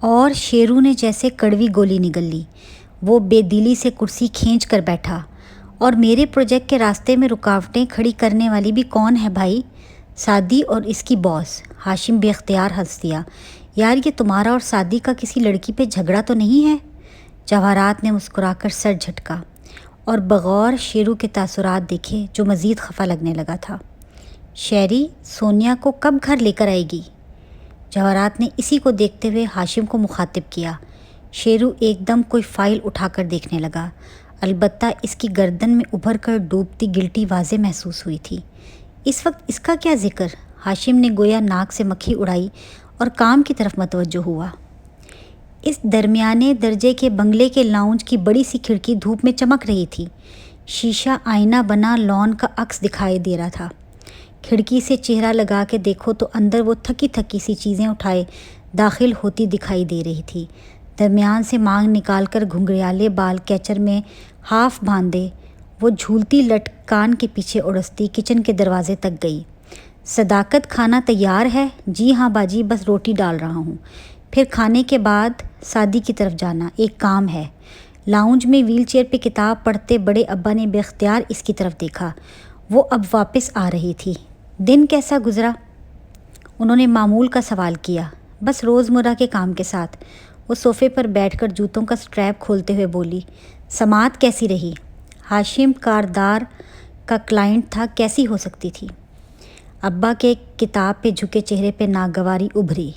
اور شیرو نے جیسے کڑوی گولی نگل لی۔ وہ بے دلی سے کرسی کھینچ کر بیٹھا۔ اور میرے پروجیکٹ کے راستے میں رکاوٹیں کھڑی کرنے والی بھی کون ہے بھائی؟ سعدی اور اس کی باس۔ ہاشم بے اختیار ہنس دیا۔ یار یہ تمہارا اور سعدی کا کسی لڑکی پہ جھگڑا تو نہیں ہے؟ جواہرات نے مسکرا کر سر جھٹکا اور بغور شیرو کے تاثرات دیکھے جو مزید خفا لگنے لگا تھا۔ شہری سونیا کو کب گھر لے کر آئے گی؟ جواہرات نے اسی کو دیکھتے ہوئے ہاشم کو مخاطب کیا۔ شیرو ایک دم کوئی فائل اٹھا کر دیکھنے لگا، البتہ اس کی گردن میں ابھر کر ڈوبتی گلٹی واضح محسوس ہوئی تھی۔ اس وقت اس کا کیا ذکر؟ ہاشم نے گویا ناک سے مکھی اڑائی اور کام کی طرف متوجہ ہوا۔ اس درمیانے درجے کے بنگلے کے لاؤنج کی بڑی سی کھڑکی دھوپ میں چمک رہی تھی۔ شیشہ آئینہ بنا لان کا عکس دکھائی دے رہا تھا۔ کھڑکی سے چہرہ لگا کے دیکھو تو اندر وہ تھکی تھکی سی چیزیں اٹھائے داخل ہوتی دکھائی دے رہی تھی۔ درمیان سے مانگ نکال کر گھنگریالے بال کیچر میں ہاف باندھے وہ جھولتی لٹ کان کے پیچھے اڑستی کچن کے دروازے تک گئی۔ صداقت کھانا تیار ہے؟ جی ہاں باجی، بس روٹی ڈال رہا ہوں۔ پھر کھانے کے بعد سعدی کی طرف جانا، ایک کام ہے۔ لاؤنج میں ویل چیئر پہ کتاب پڑھتے بڑے ابا نے بے اختیار اس کی طرف دیکھا۔ وہ اب واپس آ رہی تھی۔ دن کیسا گزرا؟ انہوں نے معمول کا سوال کیا۔ بس روزمرہ کے کام کے ساتھ۔ وہ صوفے پر بیٹھ کر جوتوں کا سٹریپ کھولتے ہوئے بولی۔ سماعت کیسی رہی؟ ہاشم کاردار کا کلائنٹ تھا، کیسی ہو سکتی تھی؟ ابا کے کتاب پہ جھکے چہرے پہ ناگواری ابھری۔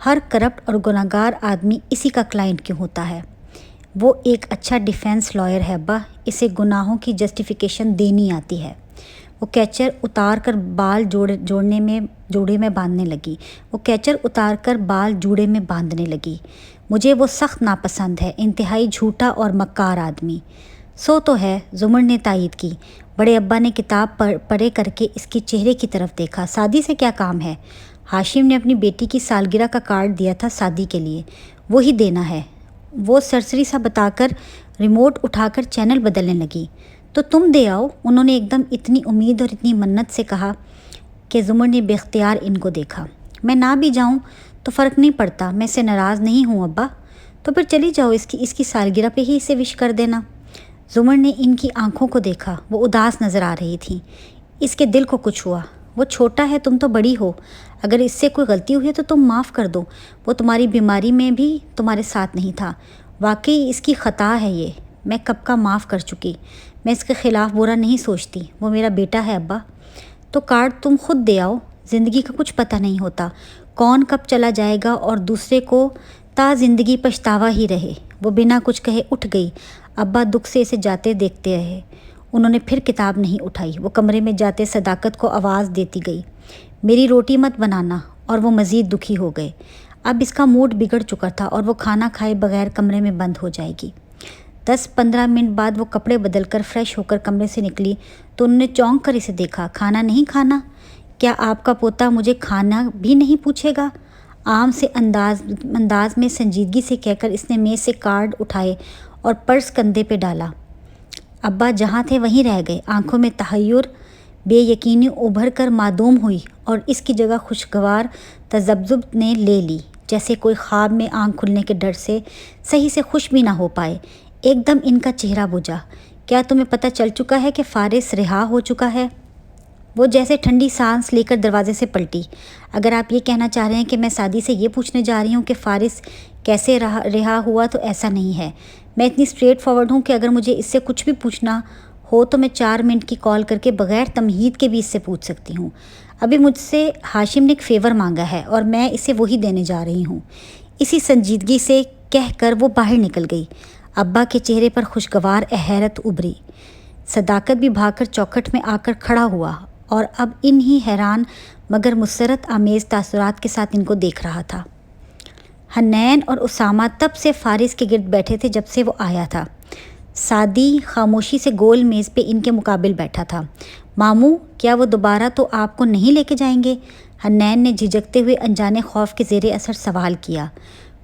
ہر کرپٹ اور گناہگار آدمی اسی کا کلائنٹ کیوں ہوتا ہے؟ وہ ایک اچھا ڈیفینس لائر ہے ابا، اسے گناہوں کی جسٹیفیکیشن دینی آتی ہے۔ وہ کیچر اتار کر بال جوڑے میں باندھنے لگی۔ مجھے وہ سخت ناپسند ہے، انتہائی جھوٹا اور مکار آدمی۔ سو تو ہے، زمر نے تائید کی۔ بڑے ابا نے کتاب پڑھے کر کے اس کے چہرے کی طرف دیکھا۔ سعدی سے کیا کام ہے؟ ہاشم نے اپنی بیٹی کی سالگرہ کا کارڈ دیا تھا سعدی کے لیے، وہی دینا ہے۔ وہ سرسری سا بتا کر ریموٹ اٹھا کر چینل بدلنے لگی۔ تو تم دے آؤ، انہوں نے ایک دم اتنی امید اور اتنی منت سے کہا کہ زمر نے بے اختیار ان کو دیکھا۔ میں نہ بھی جاؤں تو فرق نہیں پڑتا، میں اس سے ناراض نہیں ہوں ابا۔ تو پھر چلی جاؤ، اس کی سالگرہ پہ ہی اسے وش کر دینا۔ زمر نے ان کی آنکھوں کو دیکھا، وہ اداس نظر آ رہی تھیں۔ اس کے دل کو کچھ ہوا۔ وہ چھوٹا ہے، تم تو بڑی ہو، اگر اس سے کوئی غلطی ہوئی ہے تو تم معاف کر دو۔ وہ تمہاری بیماری میں بھی تمہارے ساتھ نہیں تھا، واقعی اس کی خطا ہے یہ، میں کب کا معاف کر چکی۔ میں اس کے خلاف برا نہیں سوچتی، وہ میرا بیٹا ہے ابا۔ تو کارڈ تم خود دے آؤ، زندگی کا کچھ پتہ نہیں ہوتا، کون کب چلا جائے گا اور دوسرے کو تا زندگی پچھتاوا ہی رہے۔ وہ بنا کچھ کہے اٹھ گئی۔ ابا دکھ سے اسے جاتے دیکھتے رہے۔ انہوں نے پھر کتاب نہیں اٹھائی۔ وہ کمرے میں جاتے صداقت کو آواز دیتی گئی، میری روٹی مت بنانا، اور وہ مزید دکھی ہو گئے۔ اب اس کا موڈ بگڑ چکا تھا اور وہ کھانا کھائے بغیر کمرے میں بند ہو جائے گی۔ 10-15 منٹ بعد وہ کپڑے بدل کر فریش ہو کر کمرے سے نکلی تو انہوں نے چونک کر اسے دیکھا۔ کھانا نہیں کھانا؟ کیا آپ کا پوتا مجھے کھانا بھی نہیں پوچھے گا؟ عام سے انداز میں سنجیدگی سے کہہ کر اس نے میز سے کارڈ اٹھائے اور پرس کندھے پہ ڈالا۔ ابا جہاں تھے وہیں رہ گئے۔ آنکھوں میں تحیر بے یقینی ابھر کر معدوم ہوئی اور اس کی جگہ خوشگوار تذبذب نے لے لی، جیسے کوئی خواب میں آنکھ کھلنے کے ڈر سے صحیح سے خوش بھی نہ ہو پائے۔ ایک دم ان کا چہرہ بجھا۔ کیا تمہیں پتہ چل چکا ہے کہ فارس رہا ہو چکا ہے؟ وہ جیسے ٹھنڈی سانس لے کر دروازے سے پلٹی۔ اگر آپ یہ کہنا چاہ رہے ہیں کہ میں سعدی سے یہ پوچھنے جا رہی ہوں کہ فارس کیسے رہا ہوا، تو ایسا نہیں ہے۔ میں اتنی اسٹریٹ فارورڈ ہوں کہ اگر مجھے اس سے کچھ بھی پوچھنا ہو تو میں 4 منٹ کی کال کر کے بغیر تمہید کے بھی اس سے پوچھ سکتی ہوں۔ ابھی مجھ سے ہاشم نے ایک فیور مانگا ہے اور میں اسے وہی دینے جا رہی ہوں، اسی سنجیدگی سے کہہ کر وہ باہر نکل گئی۔ ابا کے چہرے پر خوشگوار حیرت ابھری۔ صداقت بھی بھاگ کر چوکھٹ میں آ کر کھڑا ہوا اور اب انہی حیران مگر مسرت آمیز تاثرات کے ساتھ ان کو دیکھ رہا تھا۔ حنین اور اسامہ تب سے فارس کے گرد بیٹھے تھے جب سے وہ آیا تھا۔ سعدی خاموشی سے گول میز پہ ان کے مقابل بیٹھا تھا۔ ماموں، کیا وہ دوبارہ تو آپ کو نہیں لے کے جائیں گے؟ حنین نے جھجکتے ہوئے انجانے خوف کے زیر اثر سوال کیا۔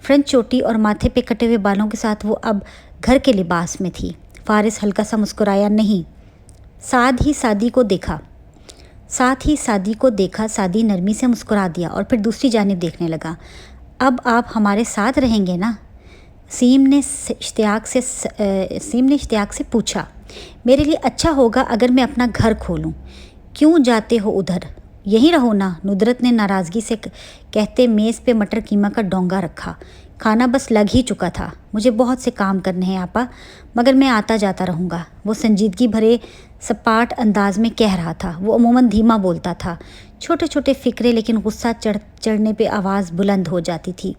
فرنچ چوٹی اور ماتھے پہ کٹے ہوئے بالوں کے ساتھ وہ اب گھر کے لباس میں تھی۔ فارس ہلکا سا مسکرایا۔ نہیں۔ ساتھ ہی سعدی کو دیکھا۔ سعدی نرمی سے مسکرا دیا اور پھر دوسری جانب دیکھنے لگا۔ اب آپ ہمارے ساتھ رہیں گے نا؟ سیم نے اشتیاق سے پوچھا۔ میرے لیے اچھا ہوگا اگر میں اپنا گھر کھولوں۔ کیوں جاتے ہو ادھر؟ یہیں رہو نا، ندرت نے ناراضگی سے کہتے میز پہ مٹر قیمہ کا ڈونگا رکھا۔ کھانا بس لگ ہی چکا تھا۔ مجھے بہت سے کام کرنے ہیں آپا، مگر میں آتا جاتا رہوں گا، وہ سنجیدگی بھرے سپاٹ انداز میں کہہ رہا تھا۔ وہ عموماً دھیما بولتا تھا، چھوٹے چھوٹے فقرے، لیکن غصہ چڑھنے پہ آواز بلند ہو جاتی تھی۔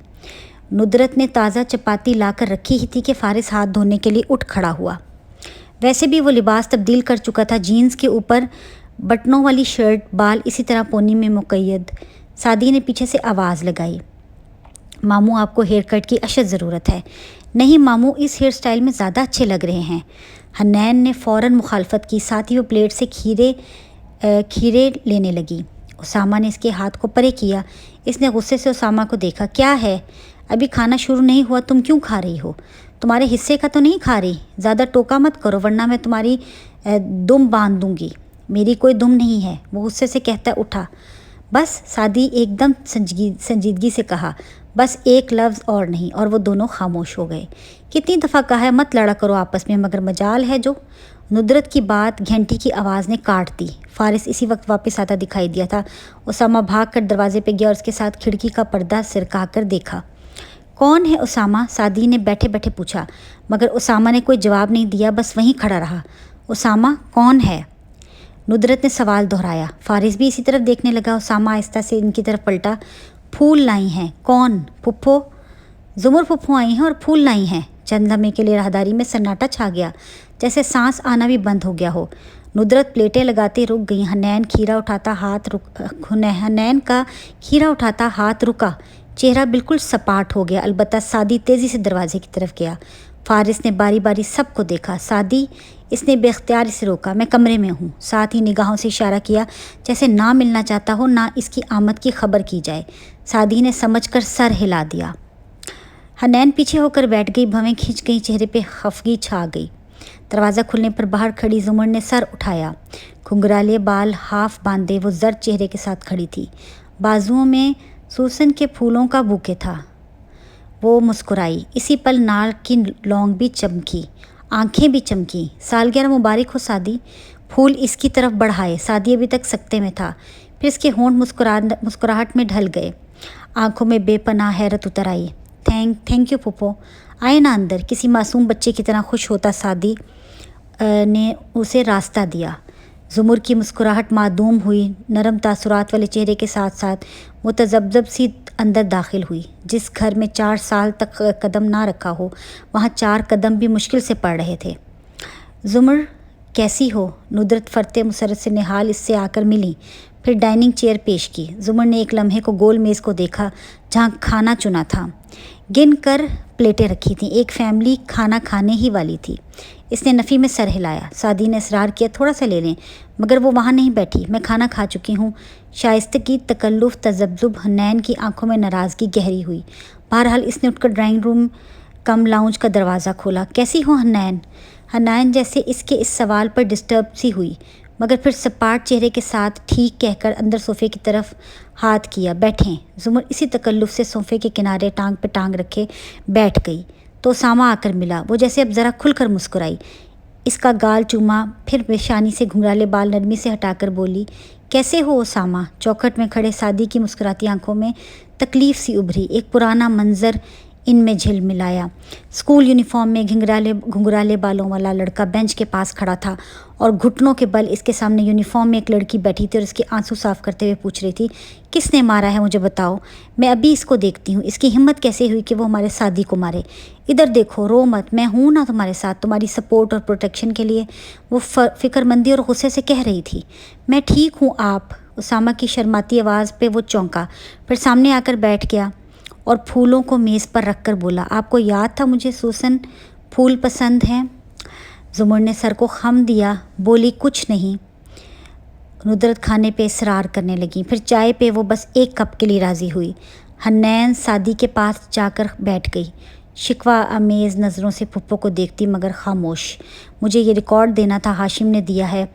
ندرت نے تازہ چپاتی لا کر رکھی ہی تھی کہ فارس ہاتھ دھونے کے لیے اٹھ کھڑا ہوا۔ ویسے بھی وہ لباس تبدیل کر چکا تھا، جینز کے اوپر بٹنوں والی شرٹ، بال اسی طرح پونی میں مقید۔ سعدی نے پیچھے سے آواز لگائی، ماموں آپ کو ہیئر کٹ کی اشد ضرورت ہے۔ نہیں ماموں، اس ہیئر سٹائل میں زیادہ اچھے لگ رہے ہیں۔ حنین نے فوراً مخالفت کی، ساتھ ہی وہ پلیٹ سے کھیرے لینے لگی۔ اسامہ نے اس کے ہاتھ کو پرے کیا۔ اس نے غصے سے اسامہ کو دیکھا۔ کیا ہے؟ ابھی کھانا شروع نہیں ہوا، تم کیوں کھا رہی ہو؟ تمہارے حصے کا تو نہیں کھا رہی؟ زیادہ ٹوکا مت کرو ورنہ میں تمہاری دم باندھ دوں گی۔ میری کوئی دم نہیں ہے، وہ غصے سے کہتا اٹھا۔ بس، سعدی ایک دم سنجیدگی سے کہا، بس ایک لفظ اور نہیں، اور وہ دونوں خاموش ہو گئے۔ کتنی دفعہ کہا ہے مت لڑا کرو آپس میں، مگر مجال ہے جو۔ ندرت کی بات گھنٹی کی آواز نے کاٹ دی۔ فارس اسی وقت واپس آتا دکھائی دیا تھا۔ اسامہ بھاگ کر دروازے پہ گیا اور اس کے ساتھ کھڑکی کا پردہ سرکا کر دیکھا۔ کون ہے اسامہ؟ سعدی نے بیٹھے بیٹھے پوچھا، مگر اسامہ نے کوئی جواب نہیں دیا، بس وہیں کھڑا رہا۔ اسامہ کون ہے؟ ندرت نے سوال دہرایا۔ فارس بھی اسی طرف دیکھنے لگا۔ اسامہ آہستہ سے ان کی طرف پلٹا۔ پھول لائی ہیں؟ کون؟ پھپھو؟ زمر پھپھو آئی ہیں اور پھول لائی ہیں۔ چند لمحے کے لیے راہداری میں سناٹا چھا گیا، جیسے سانس آنا بھی بند ہو گیا ہو۔ ندرت پلیٹیں لگاتے رک گئی۔ حنین کا کھیرا اٹھاتا ہاتھ رکا، چہرہ بالکل سپاٹ ہو گیا۔ البتہ سعدی تیزی سے دروازے کی طرف گیا۔ فارس نے باری باری سب کو دیکھا۔ سعدی، اس نے بے اختیار اسے روکا۔ میں کمرے میں ہوں، ساتھ ہی نگاہوں سے اشارہ کیا جیسے نہ ملنا چاہتا ہو، نہ اس کی آمد کی خبر کی جائے۔ سعدی نے سمجھ کر سر ہلا دیا۔ حنین پیچھے ہو کر بیٹھ گئی، بھویں کھنچ گئی، چہرے پہ خفگی چھا گئی۔ دروازہ کھلنے پر باہر کھڑی زمر نے سر اٹھایا۔ گھنگرالے بال ہاف باندھے وہ زرد چہرے کے ساتھ کھڑی تھی۔ بازوؤں میں سوسن کے پھولوں کا بوکے تھا۔ وہ مسکرائی۔ اسی پل نال کی لونگ بھی چمکی، آنکھیں بھی چمکی۔ سالگرہ مبارک ہو سعدی۔ پھول اس کی طرف بڑھائے۔ سعدی ابھی تک سکتے میں تھا، پھر اس کے ہونٹ مسکراہٹ میں ڈھل گئے، آنکھوں میں بے پناہ حیرت اتر آئی۔ تھینک یو پھپھو، آئے نا اندر، کسی معصوم بچے کی طرح خوش ہوتا سعدی نے اسے راستہ دیا۔ زمر کی مسکراہٹ معدوم ہوئی، نرم تاثرات والے چہرے کے ساتھ ساتھ متذبذب سی اندر داخل ہوئی۔ جس گھر میں 4 سال تک قدم نہ رکھا ہو، وہاں 4 قدم بھی مشکل سے پڑ رہے تھے۔ زمر کیسی ہو؟ ندرت فرتے مسرت سے نہال اس سے آ کر ملی، پھر ڈائننگ چیئر پیش کی۔ زمر نے ایک لمحے کو گول میز کو دیکھا جہاں کھانا چنا تھا۔ گن کر پلیٹیں رکھی تھیں، ایک فیملی کھانا کھانے ہی والی تھی۔ اس نے نفی میں سر ہلایا۔ سعدی نے اصرار کیا، تھوڑا سا لے لیں، مگر وہ وہاں نہیں بیٹھی۔ میں کھانا کھا چکی ہوں۔ شائستگی، تکلف، تذبذب۔ حنین کی آنکھوں میں ناراضگی گہری ہوئی۔ بہرحال اس نے اٹھ کر ڈرائنگ روم کم لاؤنج کا دروازہ کھولا۔ کیسی ہو حنین؟ حنین جیسے اس کے اس سوال پر ڈسٹرب سی ہوئی، مگر پھر سپاٹ چہرے کے ساتھ ٹھیک کہہ کر اندر صوفے کی طرف ہاتھ کیا۔ بیٹھیں۔ زمر اسی تکلف سے صوفے کے کنارے ٹانگ پہ ٹانگ رکھے بیٹھ گئی تو اسامہ آ کر ملا۔ وہ جیسے اب ذرا کھل کر مسکرائی، اس کا گال چوما، پھر پیشانی سے گھنگرالے بال نرمی سے ہٹا کر بولی، کیسے ہو اسامہ؟ چوکھٹ میں کھڑے سعدی کی مسکراتی آنکھوں میں تکلیف سی ابھری۔ ایک پرانا منظر ان میں جھل ملایا۔ اسکول یونیفارم میں گھنگرالے بالوں والا لڑکا بینچ کے پاس کھڑا تھا اور گھٹنوں کے بل اس کے سامنے یونیفارم میں ایک لڑکی بیٹھی تھی اور اس کے آنسو صاف کرتے ہوئے پوچھ رہی تھی، کس نے مارا ہے مجھے بتاؤ، میں ابھی اس کو دیکھتی ہوں۔ اس کی ہمت کیسے ہوئی کہ وہ ہمارے سعدی کو مارے؟ ادھر دیکھو، رو مت، میں ہوں نا تمہارے ساتھ، تمہاری سپورٹ اور پروٹیکشن کے لیے۔ وہ فکر مندی اور غصے سے کہہ رہی تھی۔ میں ٹھیک ہوں آپ۔ اسامہ کی شرماتی آواز پہ وہ چونکا، پھر سامنے آ کر بیٹھ گیا اور پھولوں کو میز پر رکھ کر بولا، آپ کو یاد تھا مجھے سوسن پھول پسند ہیں؟ زمر نے سر کو خم دیا، بولی کچھ نہیں۔ ندرت کھانے پہ اصرار کرنے لگی، پھر چائے پہ وہ بس ایک کپ کے لیے راضی ہوئی۔ حنین سعدی کے پاس جا کر بیٹھ گئی، شکوہ آمیز نظروں سے پھپھو کو دیکھتی مگر خاموش۔ مجھے یہ ریکارڈ دینا تھا، ہاشم نے دیا ہے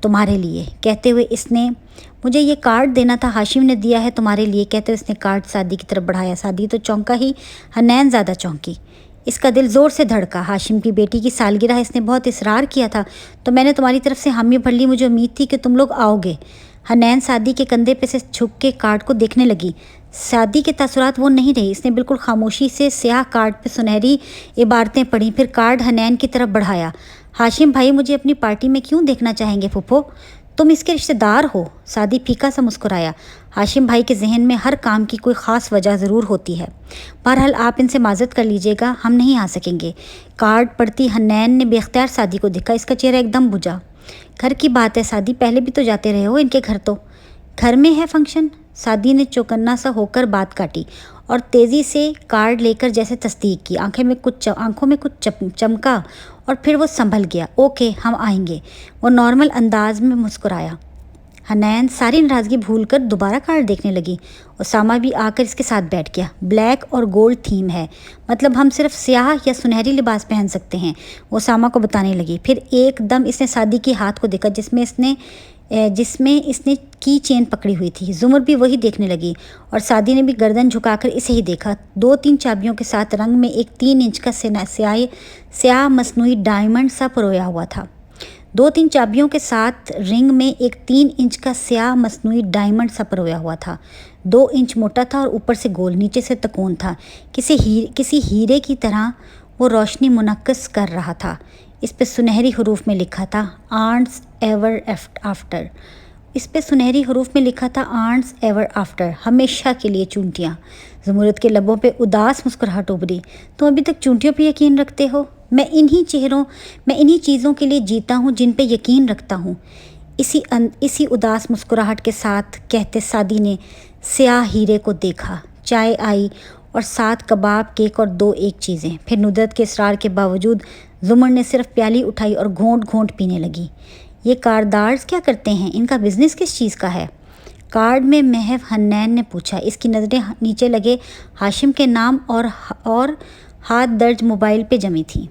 تمہارے لیے، کہتے ہوئے اس نے مجھے یہ کارڈ دینا تھا، ہاشم نے دیا ہے تمہارے لیے، کہتے اس نے کارڈ سعدی کی طرف بڑھایا۔ سعدی تو چونکا ہی، حنین زیادہ چونکی۔ اس کا دل زور سے دھڑکا۔ ہاشم کی بیٹی کی سالگرہ، اس نے بہت اصرار کیا تھا تو میں نے تمہاری طرف سے حامی بھر لی، مجھے امید تھی کہ تم لوگ آؤ گے۔ حنین سعدی کے کندھے پہ سے جھک کے کارڈ کو دیکھنے لگی۔ سعدی کے تاثرات وہ نہیں رہی، اس نے بالکل خاموشی سے سیاہ کارڈ پہ سنہری عبارتیں پڑھیں، پھر کارڈ حنین کی طرف بڑھایا۔ ہاشم بھائی مجھے اپنی پارٹی میں کیوں دیکھنا چاہیں گے پھپھو؟ تم اس کے رشتہ دار ہو۔ سعدی پھیکا سا مسکرایا۔ ہاشم بھائی کے ذہن میں ہر کام کی کوئی خاص وجہ ضرور ہوتی ہے۔ بہرحال آپ ان سے معذرت کر لیجئے گا، ہم نہیں آ سکیں گے۔ کارڈ پڑھتی حنین نے بے اختیار سعدی کو دیکھا، اس کا چہرہ ایک دم بجھا۔ گھر کی بات ہے سعدی، پہلے بھی تو جاتے رہے ہو ان کے گھر، تو گھر میں ہے فنکشن؟ سعدی نے چوکنا سا ہو کر بات کاٹی اور تیزی سے کارڈ لے کر جیسے تصدیق کی۔ آنکھوں میں کچھ چمکا اور پھر وہ سنبھل گیا۔ اوکے ہم آئیں گے، وہ نارمل انداز میں مسکرایا۔ حنین ساری ناراضگی بھول کر دوبارہ کارڈ دیکھنے لگی۔ اسامہ بھی آ کر اس کے ساتھ بیٹھ گیا۔ بلیک اور گولڈ تھیم ہے، مطلب ہم صرف سیاہ یا سنہری لباس پہن سکتے ہیں، وہ اسامہ کو بتانے لگی۔ پھر ایک دم اس نے سعدی کے ہاتھ کو دیکھا جس میں اس نے کی چین پکڑی ہوئی تھی۔ زمر بھی وہی دیکھنے لگی اور سعدی نے بھی گردن جھکا کر اسے ہی دیکھا۔ 2-3 چابیوں کے ساتھ رنگ میں ایک 3 انچ کا سیاہ مصنوعی ڈائمنڈ سا پرویا ہوا تھا۔ 2-3 چابیوں کے ساتھ رنگ میں ایک 3 انچ کا سیاہ مصنوعی ڈائمنڈ سا پرویا ہوا تھا۔ 2 انچ موٹا تھا اور اوپر سے گول، نیچے سے تکون تھا۔ کسی ہیرے کی طرح وہ روشنی منعکس کر رہا تھا۔ اس پہ سنہری حروف میں لکھا تھا aunts ever after. Aunts ever after, ہمیشہ کے لیے چونٹیاں۔ زمرد کے لبوں پہ اداس مسکراہٹ ابھری۔ تم ابھی تک چونٹیوں پہ یقین رکھتے ہو؟ میں انہی چیزوں کے لیے جیتا ہوں جن پہ یقین رکھتا ہوں، اسی اداس مسکراہٹ کے ساتھ کہتے سعدی نے سیاہ ہیرے کو دیکھا۔ چائے آئی اور ساتھ کباب، کیک اور 2 ایک چیزیں۔ پھر ندرت کے اصرار کے باوجود زمر نے صرف پیالی اٹھائی اور گھونٹ گھونٹ پینے لگی۔ یہ کاردارز کیا کرتے ہیں؟ ان کا بزنس کس چیز کا ہے؟ کارڈ میں محو حنین نے پوچھا۔ اس کی نظریں نیچے لگے ہاشم کے نام اور ہاتھ درج موبائل پہ جمی تھیں۔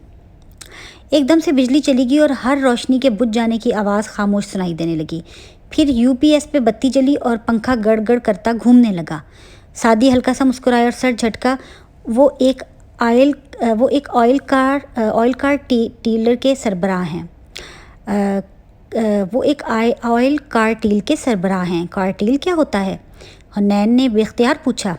ایک دم سے بجلی چلی گئی اور ہر روشنی کے بجھ جانے کی آواز خاموش سنائی دینے لگی۔ پھر UPS پہ بتی جلی اور پنکھا گڑ گڑ کرتا گھومنے لگا۔ سعدی ہلکا سا مسکرایا اور سر جھٹکا۔ وہ ایک آئل کار ٹیلر کے سربراہ ہیں۔ کارٹیل کیا ہوتا ہے؟ حنین نے بے اختیار پوچھا،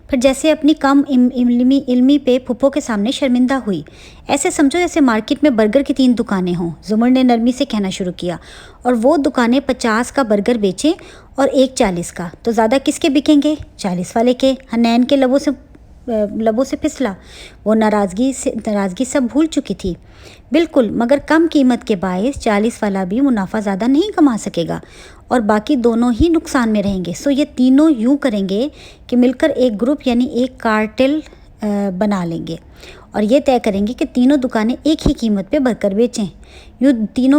پھر جیسے اپنی کم علمی پہ پھپھو کے سامنے شرمندہ ہوئی۔ ایسے سمجھو جیسے مارکیٹ میں برگر کی 3 دکانیں ہوں، زمر نے نرمی سے کہنا شروع کیا، اور وہ دکانیں 50 کا برگر بیچیں اور ایک 40 کا، تو زیادہ کس کے بکیں گے؟ 40 والے کے۔ حنین کے لبوں سے پھسلا۔ وہ ناراضگی سب بھول چکی تھی۔ بالکل، مگر کم قیمت کے باعث 40 والا بھی منافع زیادہ نہیں کما سکے گا اور باقی دونوں ہی نقصان میں رہیں گے۔ سو یہ تینوں یوں کریں گے کہ مل کر ایک گروپ یعنی ایک کارٹل بنا لیں گے اور یہ طے کریں گے کہ تینوں دکانیں ایک ہی قیمت پہ برگر بیچیں۔ یوں تینوں